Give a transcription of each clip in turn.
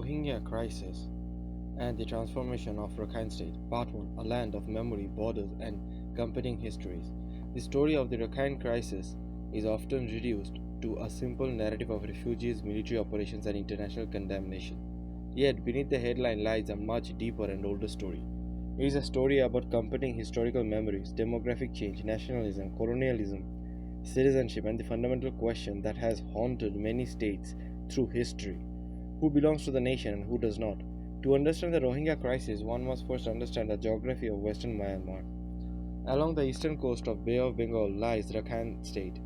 Rohingya Crisis and the Transformation of Rakhine State, Part 1, A Land of Memory, Borders, and Competing Histories. The story of the Rakhine Crisis is often reduced to a simple narrative of refugees, military operations, and international condemnation. Yet, beneath the headline lies a much deeper and older story. It is a story about competing historical memories, demographic change, nationalism, colonialism, citizenship, and the fundamental question that has haunted many states through history: who belongs to the nation and who does not? To understand the Rohingya crisis, one must first understand the geography of western Myanmar. Along the eastern coast of Bay of Bengal lies Rakhine State,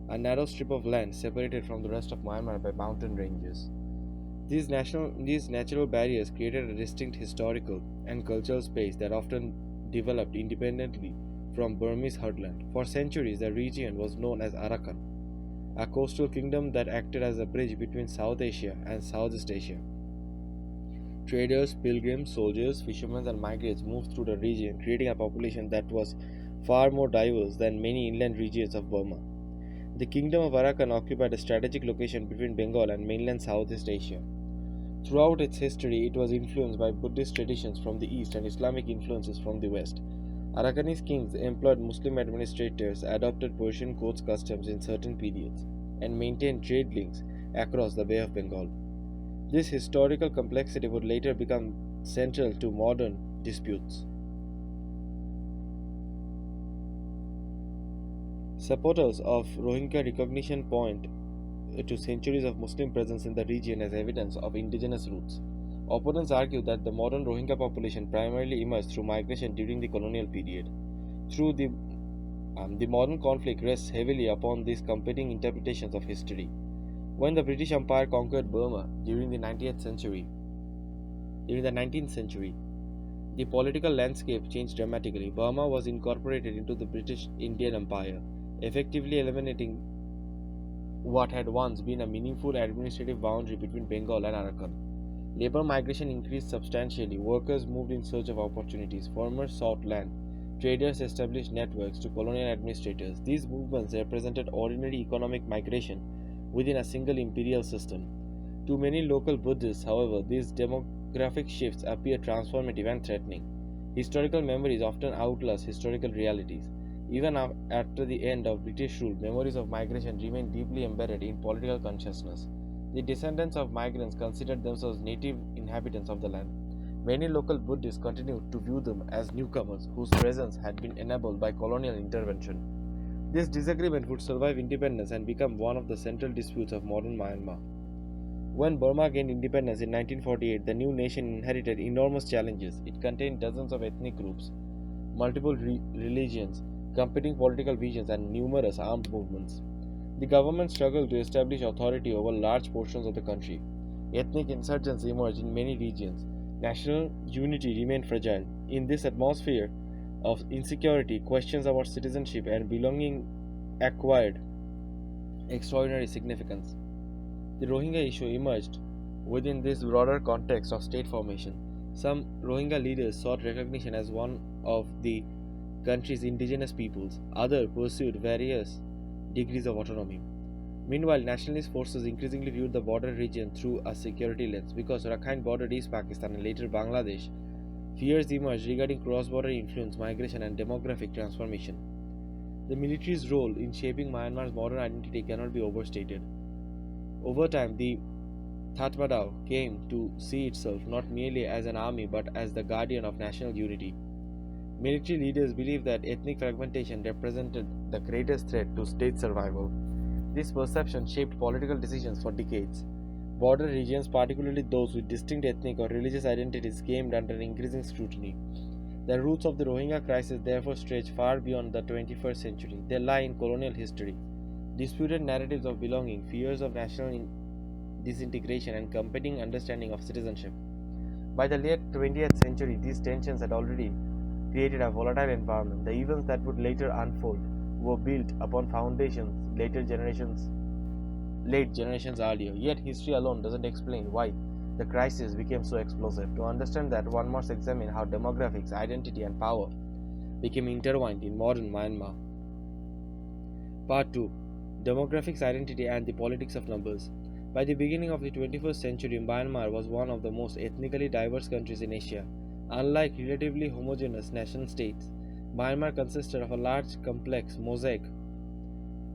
a narrow strip of land separated from the rest of Myanmar by mountain ranges. These natural barriers created a distinct historical and cultural space that often developed independently from Burmese heartland. For centuries, the region was known as Arakan, a coastal kingdom that acted as a bridge between South Asia and Southeast Asia. Traders, pilgrims, soldiers, fishermen, and migrants moved through the region, creating a population that was far more diverse than many inland regions of Burma. The Kingdom of Arakan occupied a strategic location between Bengal and mainland Southeast Asia. Throughout its history, it was influenced by Buddhist traditions from the east and Islamic influences from the west. Arakanese kings employed Muslim administrators, adopted Persian court customs in certain periods, and maintained trade links across the Bay of Bengal. This historical complexity would later become central to modern disputes. Supporters of Rohingya recognition point to centuries of Muslim presence in the region as evidence of indigenous roots. Opponents argue that the modern Rohingya population primarily emerged through migration during the colonial period. Through the modern conflict rests heavily upon these competing interpretations of history. When the British Empire conquered Burma during the 19th century, the political landscape changed dramatically. Burma was incorporated into the British Indian Empire, effectively eliminating what had once been a meaningful administrative boundary between Bengal and Arakan. Labor migration increased substantially. Workers moved in search of opportunities. Farmers sought land. Traders established networks to colonial administrators. These movements represented ordinary economic migration within a single imperial system. To many local Buddhists, however, these demographic shifts appear transformative and threatening. Historical memories often outlast historical realities. Even after the end of British rule, memories of migration remain deeply embedded in political consciousness. The descendants of migrants considered themselves native inhabitants of the land. Many local Buddhists continued to view them as newcomers whose presence had been enabled by colonial intervention. This disagreement would survive independence and become one of the central disputes of modern Myanmar. When Burma gained independence in 1948, the new nation inherited enormous challenges. It contained dozens of ethnic groups, multiple religions, competing political visions, and numerous armed movements. The government struggled to establish authority over large portions of the country. Ethnic insurgencies emerged in many regions. National unity remained fragile. In this atmosphere of insecurity, questions about citizenship and belonging acquired extraordinary significance. The Rohingya issue emerged within this broader context of state formation. Some Rohingya leaders sought recognition as one of the country's indigenous peoples. Others pursued various degrees of autonomy. Meanwhile, nationalist forces increasingly viewed the border region through a security lens. Because Rakhine bordered East Pakistan and later Bangladesh, fears emerged regarding cross-border influence, migration, and demographic transformation. The military's role in shaping Myanmar's modern identity cannot be overstated. Over time, the Tatmadaw came to see itself not merely as an army but as the guardian of national unity. Military leaders believed that ethnic fragmentation represented the greatest threat to state survival. This perception shaped political decisions for decades. Border regions, particularly those with distinct ethnic or religious identities, came under increasing scrutiny. The roots of the Rohingya crisis therefore stretch far beyond the 21st century. They lie in colonial history. Disputed narratives of belonging, fears of national disintegration, and competing understanding of citizenship. By the late 20th century, these tensions had already created a volatile environment. The events that would later unfold were built upon foundations late generations earlier. Yet history alone doesn't explain why the crisis became so explosive. To understand that, one must examine how demographics, identity, and power became intertwined in modern Myanmar. Part 2: Demographics, Identity, and the Politics of Numbers. By the beginning of the 21st century, Myanmar was one of the most ethnically diverse countries in Asia. Unlike relatively homogeneous nation states, Myanmar consisted of a large, complex mosaic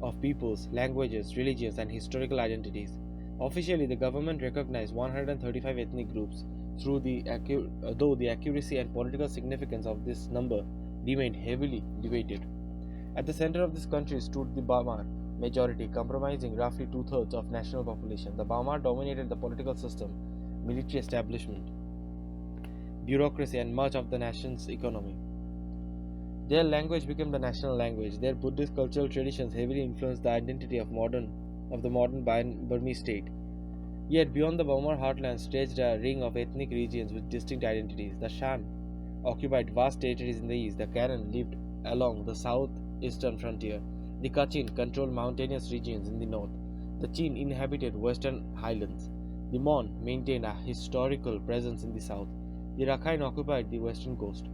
of peoples, languages, religions, and historical identities. Officially, the government recognized 135 ethnic groups, though the accuracy and political significance of this number remained heavily debated. At the center of this country stood the Bamar majority, comprising roughly two-thirds of national population. The Bamar dominated the political system, military establishment, bureaucracy, and much of the nation's economy. Their language became the national language. Their Buddhist cultural traditions heavily influenced the identity of the modern Burmese state. Yet beyond the Burma heartland stretched a ring of ethnic regions with distinct identities. The Shan occupied vast territories in the east. The Karen lived along the southeastern frontier. The Kachin controlled mountainous regions in the north. The Chin inhabited western highlands. The Mon maintained a historical presence in the south. The Rakhine occupied the western coast.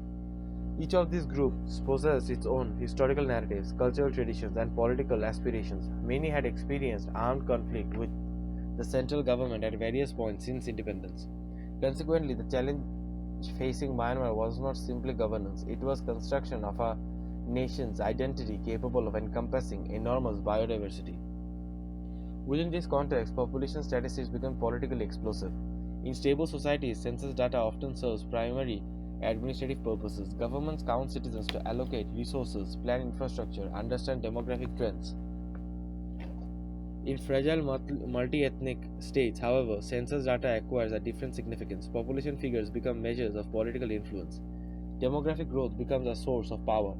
Each of these groups possessed its own historical narratives, cultural traditions, and political aspirations. Many had experienced armed conflict with the central government at various points since independence. Consequently, the challenge facing Myanmar was not simply governance, it was construction of a nation's identity capable of encompassing enormous biodiversity. Within this context, population statistics become politically explosive. In stable societies, census data often serves primary administrative purposes. Governments count citizens to allocate resources, plan infrastructure, understand demographic trends. In fragile multi-ethnic states, however, census data acquires a different significance. Population figures become measures of political influence. Demographic growth becomes a source of power.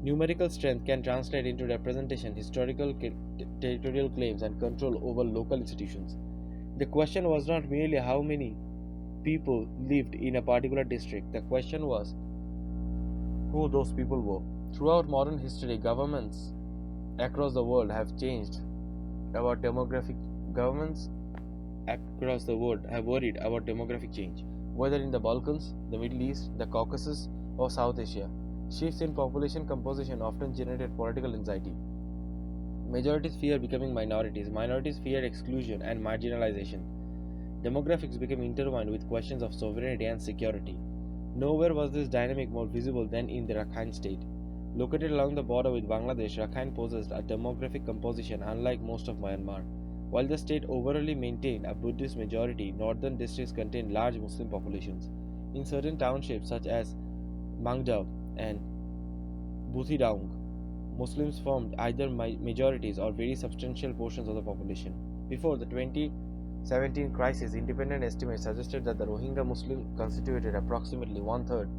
Numerical strength can translate into representation, historical territorial claims, and control over local institutions. The question was not merely how many people lived in a particular district, the question was who those people were. Throughout modern history, governments across the world have changed about demographic governments across the world have worried about demographic change, whether in the Balkans, the Middle East, the Caucasus, or South Asia. Shifts in population composition often generated political anxiety. Majorities fear becoming minorities, minorities fear exclusion and marginalization. Demographics became intertwined with questions of sovereignty and security. Nowhere was this dynamic more visible than in the Rakhine State. Located along the border with Bangladesh, Rakhine possessed a demographic composition unlike most of Myanmar. While the state overall maintained a Buddhist majority, northern districts contained large Muslim populations. In certain townships such as Mangdao and Buthidaung, Muslims formed either majorities or very substantial portions of the population. Before the 2017 crisis, independent estimates suggested that the Rohingya Muslims constituted approximately one-third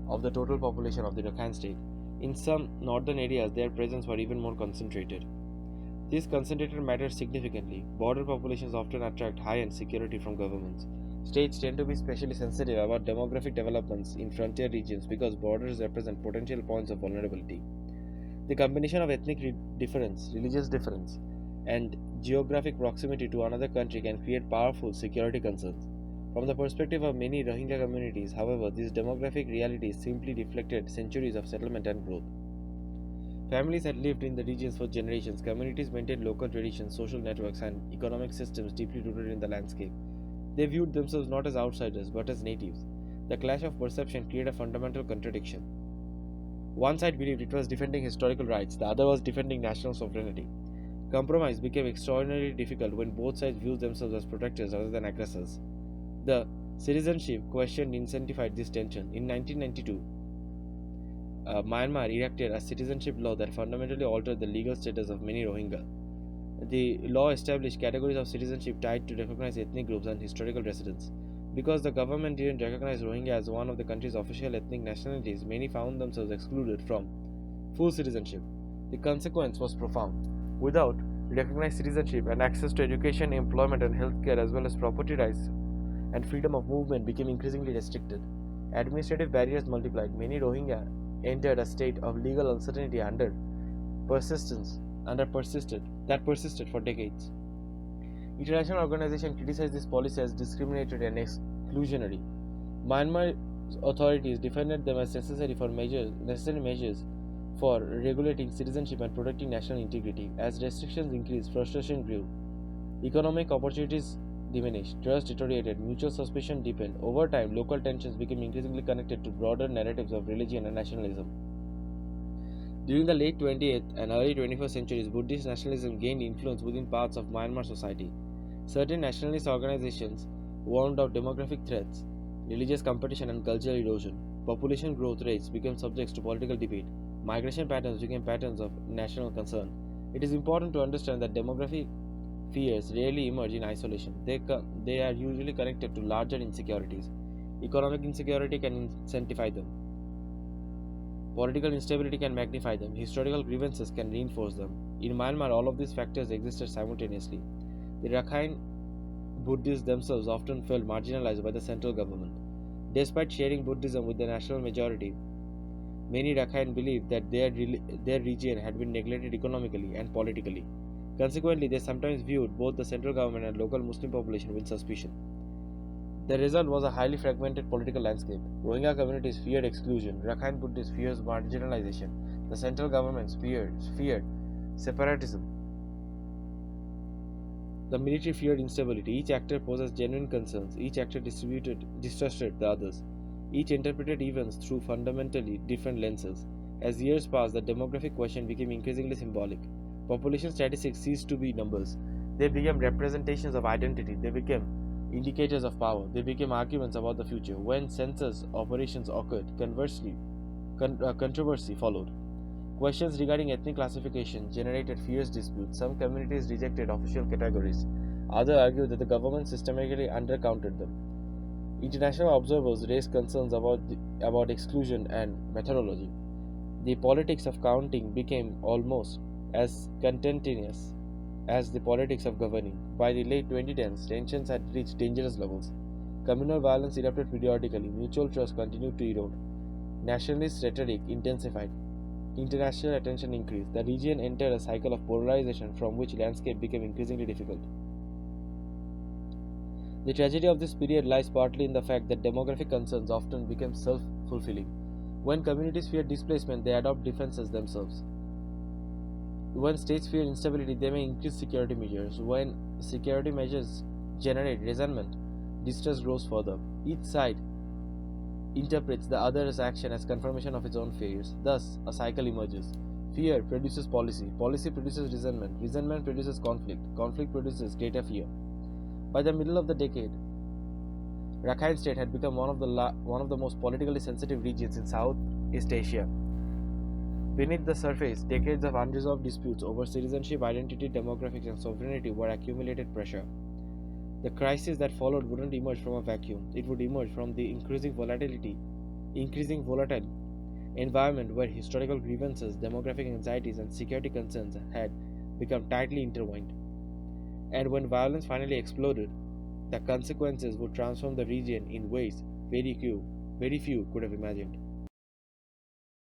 of the total population of the Rakhine State. In some northern areas, their presence were even more concentrated. This concentration matters significantly. Border populations often attract high-end security from governments. States tend to be especially sensitive about demographic developments in frontier regions because borders represent potential points of vulnerability. The combination of ethnic difference, religious difference, and geographic proximity to another country can create powerful security concerns. From the perspective of many Rohingya communities, however, these demographic realities simply reflected centuries of settlement and growth. Families had lived in the regions for generations. Communities maintained local traditions, social networks, and economic systems deeply rooted in the landscape. They viewed themselves not as outsiders but as natives. The clash of perception created a fundamental contradiction. One side believed it was defending historical rights, the other was defending national sovereignty. Compromise became extraordinarily difficult when both sides viewed themselves as protectors rather than aggressors. The citizenship question intensified this tension. In 1992, Myanmar enacted a citizenship law that fundamentally altered the legal status of many Rohingya. The law established categories of citizenship tied to recognized ethnic groups and historical residents. Because the government didn't recognize Rohingya as one of the country's official ethnic nationalities, many found themselves excluded from full citizenship. The consequence was profound. Without recognized citizenship and access to education, employment, and healthcare, as well as property rights and freedom of movement, became increasingly restricted. Administrative barriers multiplied. Many Rohingya entered a state of legal uncertainty persisted for decades. International organizations criticized this policy as discriminatory and exclusionary. Myanmar authorities defended them as necessary measures for regulating citizenship and protecting national integrity. As restrictions increased, frustration grew. Economic opportunities diminished, trust deteriorated, mutual suspicion deepened. Over time, local tensions became increasingly connected to broader narratives of religion and nationalism. During the late 20th and early 21st centuries, Buddhist nationalism gained influence within parts of Myanmar society. Certain nationalist organizations warned of demographic threats, religious competition, and cultural erosion. Population growth rates became subjects to political debate. Migration patterns became patterns of national concern. It is important to understand that demographic fears rarely emerge in isolation. They are usually connected to larger insecurities. Economic insecurity can intensify them. Political instability can magnify them. Historical grievances can reinforce them. In Myanmar, all of these factors existed simultaneously. The Rakhine Buddhists themselves often felt marginalized by the central government. Despite sharing Buddhism with the national majority, many Rakhine believed that their region had been neglected economically and politically. Consequently, they sometimes viewed both the central government and local Muslim population with suspicion. The result was a highly fragmented political landscape. Rohingya communities feared exclusion, Rakhine Buddhists feared marginalization, the central government feared separatism, the military feared instability. Each actor possessed genuine concerns, each actor distrusted the others. Each interpreted events through fundamentally different lenses. As years passed, the demographic question became increasingly symbolic. Population statistics ceased to be numbers. They became representations of identity. They became indicators of power. They became arguments about the future. When census operations occurred, conversely, controversy followed. Questions regarding ethnic classification generated fierce disputes. Some communities rejected official categories. Others argued that the government systematically undercounted them. International observers raised concerns about exclusion and methodology. The politics of counting became almost as contentious as the politics of governing. By the late 2010s, tensions had reached dangerous levels. Communal violence erupted periodically, mutual trust continued to erode, nationalist rhetoric intensified, international attention increased. The region entered a cycle of polarization from which landscape became increasingly difficult. The tragedy of this period lies partly in the fact that demographic concerns often become self fulfilling. When communities fear displacement, they adopt defenses themselves. When states fear instability, they may increase security measures. When security measures generate resentment, distrust grows further. Each side interprets the other's action as confirmation of its own fears. Thus, a cycle emerges. Fear produces policy, policy produces resentment, resentment produces conflict, conflict produces greater fear. By the middle of the decade, Rakhine State had become one of the most politically sensitive regions in Southeast Asia. Beneath the surface, decades of unresolved disputes over citizenship, identity, demographics, and sovereignty were accumulated pressure. The crisis that followed wouldn't emerge from a vacuum. It would emerge from the increasing volatile environment where historical grievances, demographic anxieties, and security concerns had become tightly intertwined. And when violence finally exploded, the consequences would transform the region in ways very few could have imagined.